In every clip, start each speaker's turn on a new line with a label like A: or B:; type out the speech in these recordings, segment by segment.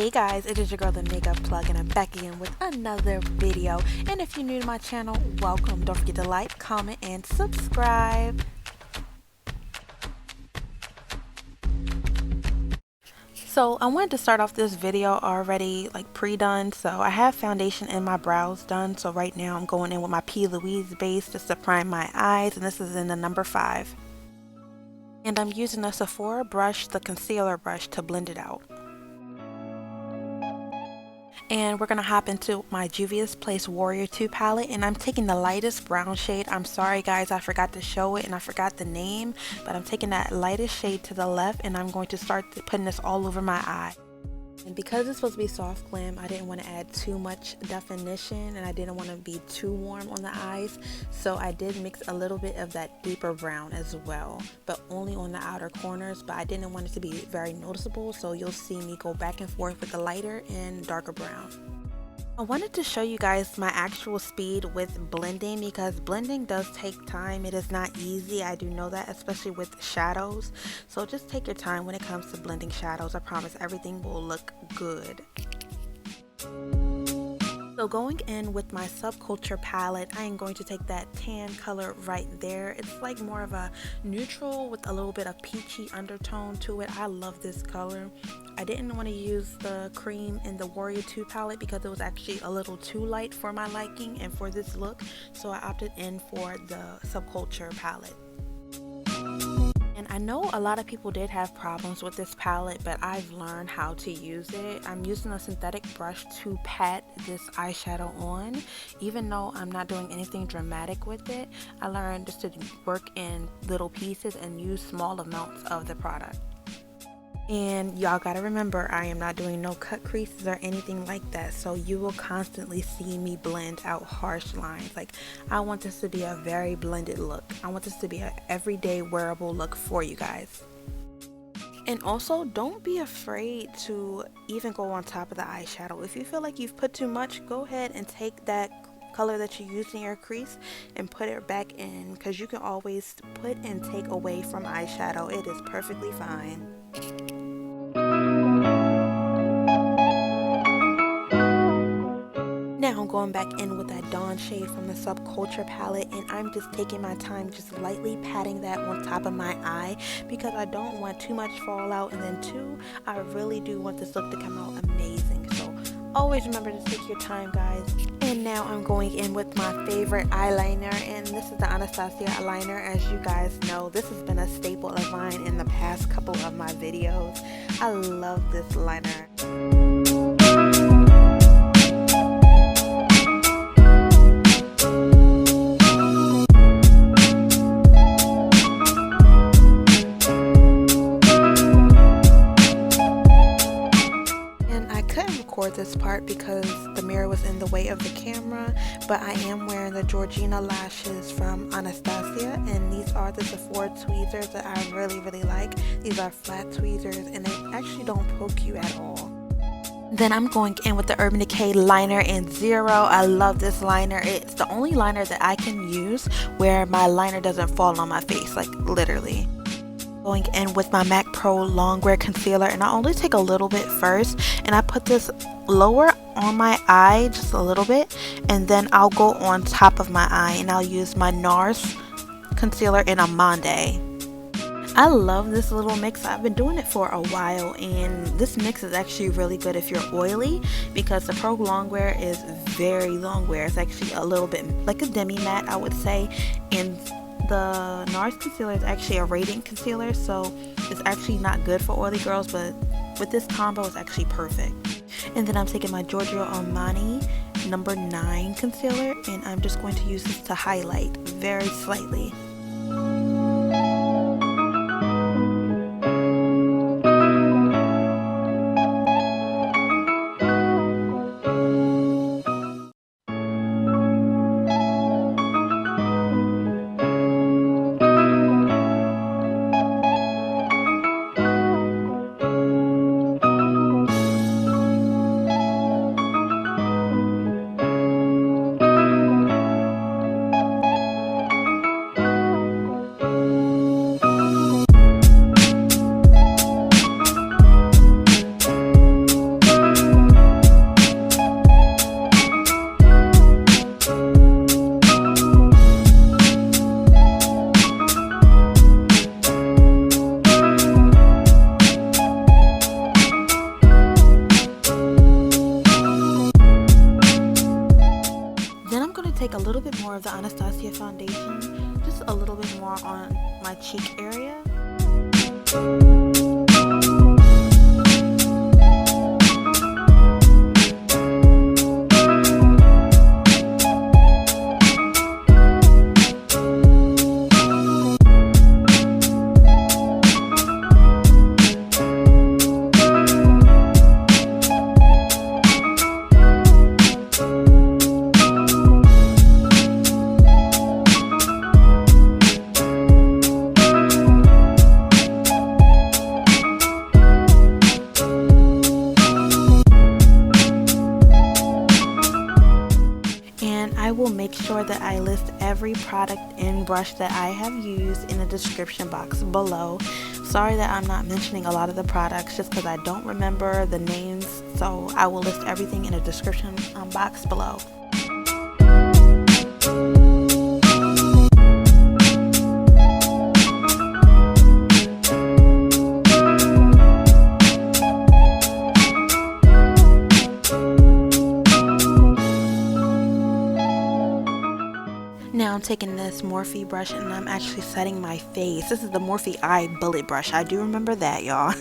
A: Hey guys, it is your girl the Makeup Plug and I'm back again with another video. And if you're new to my channel, welcome. Don't forget to like, comment, and subscribe. So I wanted to start off this video already pre-done. So I have foundation and my brows done. So right now I'm going in with my P. Louise base just to prime my eyes, and this is in the number 5. And I'm using a Sephora brush, the concealer brush, to blend it out. And we're going to hop into my Juvias Place Warrior 2 palette, and I'm taking the lightest brown shade. I'm sorry guys, I forgot to show it and I forgot the name, but I'm taking that lightest shade to the left and I'm going to start putting this all over my eye. And because it's supposed to be soft glam, I didn't want to add too much definition and I didn't want to be too warm on the eyes, so I did mix a little bit of that deeper brown as well, but only on the outer corners. But I didn't want it to be very noticeable, so you'll see me go back and forth with the lighter and darker brown. I wanted to show you guys my actual speed with blending, because blending does take time. It is not easy, I do know that, especially with shadows. So just take your time when it comes to blending shadows. I promise everything will look good. So going in with my Subculture palette, I am going to take that tan color right there. It's like more of a neutral with a little bit of peachy undertone to it. I love this color. I didn't want to use the cream in the Warrior 2 palette because it was actually a little too light for my liking and for this look. So I opted in for the Subculture palette. And I know a lot of people did have problems with this palette, but I've learned how to use it. I'm using a synthetic brush to pat this eyeshadow on. Even though I'm not doing anything dramatic with it, I learned just to work in little pieces and use small amounts of the product. And y'all gotta remember, I am not doing no cut creases or anything like that, so you will constantly see me blend out harsh lines. Like, I want this to be a very blended look. I want this to be an everyday wearable look for you guys. And also, don't be afraid to even go on top of the eyeshadow. If you feel like you've put too much, go ahead and take that color that you used in your crease and put it back in, because you can always put and take away from eyeshadow. It is perfectly fine. Now I'm going back in with that Dawn shade from the Subculture palette, and I'm just taking my time just lightly patting that on top of my eye, because I don't want too much fallout, and then two, I really do want this look to come out amazing. So always remember to take your time, guys. And now I'm going in with my favorite eyeliner, and this is the Anastasia eyeliner. As you guys know, this has been a staple of mine in the past couple of my videos. I love this liner. This part because the mirror was in the way of the camera, but I am wearing the Georgina lashes from Anastasia, and these are the Sephora tweezers that I really like. These are flat tweezers and they actually don't poke you at all. Then I'm going in with the Urban Decay liner in Zero. I love this liner. It's the only liner that I can use where my liner doesn't fall on my face, like literally. Going in with my MAC Pro Longwear concealer, and I only take a little bit first and I put this lower on my eye just a little bit, and then I'll go on top of my eye and I'll use my Nars concealer in Amande. I love this little mix. I've been doing it for a while, and this mix is actually really good if you're oily, because the Pro Longwear is very long wear. It's actually a little bit like a demi matte, I would say, and the Nars concealer is actually a radiant concealer, so it's actually not good for oily girls, but with this combo it's actually perfect. And then I'm taking my Giorgio Armani number 9 concealer, and I'm just going to use this to highlight very slightly. take a little bit more of the Anastasia Foundation, just a little bit more on my cheek area. I will make sure that I list every product and brush that I have used in the description box below. Sorry that I'm not mentioning a lot of the products just because I don't remember the names, so I will list everything in the description box below. Now I'm taking this Morphe brush and I'm actually setting my face. This is the Morphe Eye Bullet Brush. I do remember that, y'all.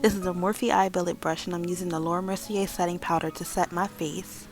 A: This is the Morphe Eye Bullet Brush and I'm using the Mercier Setting powder to set my face.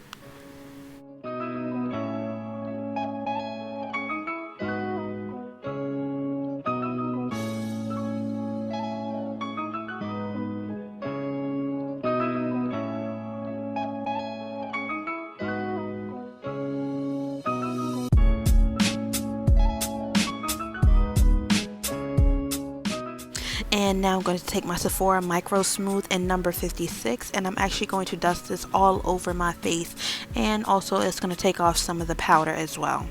A: And now I'm going to take my Sephora Micro Smooth in number 56 and I'm actually going to dust this all over my face, and also it's going to take off some of the powder as well.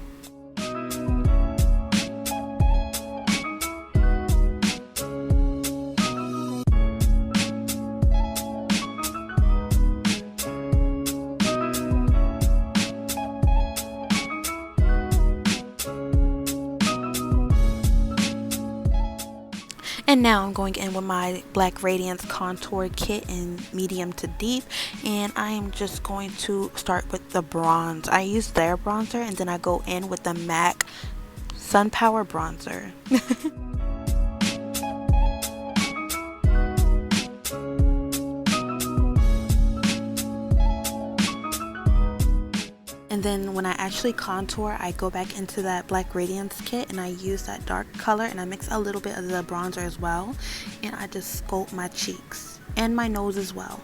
A: And now I'm going in with my Black Radiance Contour Kit in medium to deep, and I am just going to start with the bronze. I use their bronzer and then I go in with the MAC Sun Power Bronzer. And then when I actually contour, I go back into that Black Radiance kit and I use that dark color and I mix a little bit of the bronzer as well, and I just sculpt my cheeks and my nose as well.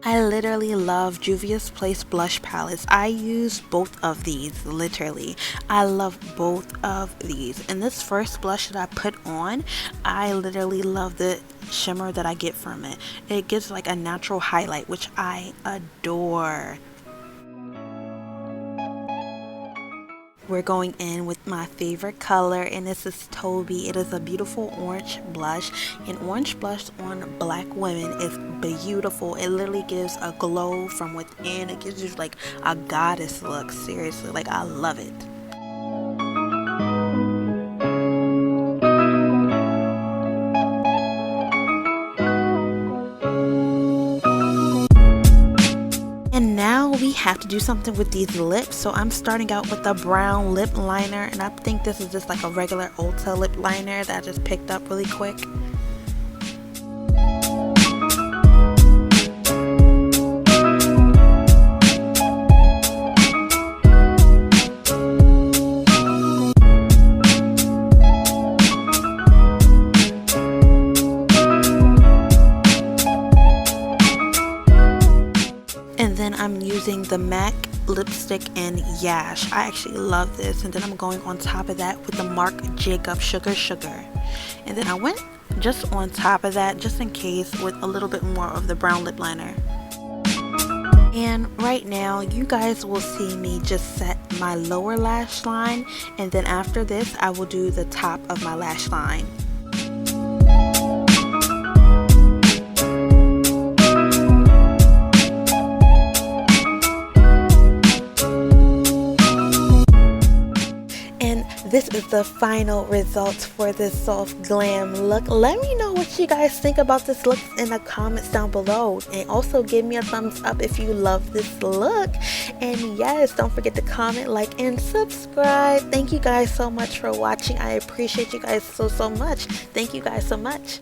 A: I literally love Juvia's Place blush palettes. I use both of these, literally. I love both of these. And this first blush that I put on, I literally love the shimmer that I get from it. It gives like a natural highlight, which I adore. We're going in with my favorite color, and this is Toby. It is a beautiful orange blush, and orange blush on black women is beautiful. It literally gives a glow from within. It gives you like a goddess look, seriously, like I love it. And now we have to do something with these lips, so I'm starting out with a brown lip liner, and I think this is just like a regular Ulta lip liner that I just picked up really quick. And then I'm using the MAC lipstick in Yash. I actually love this. And then I'm going on top of that with the Marc Jacob Sugar Sugar. And then I went just on top of that, just in case, with a little bit more of the brown lip liner. And right now, you guys will see me just set my lower lash line. And then after this, I will do the top of my lash line. is the final results for this soft glam look. Let me know what you guys think about this look in the comments down below, and also give me a thumbs up if you love this look. And yes, don't forget to comment, like, and subscribe. Thank you guys so much for watching. I appreciate you guys so much. Thank you guys so much.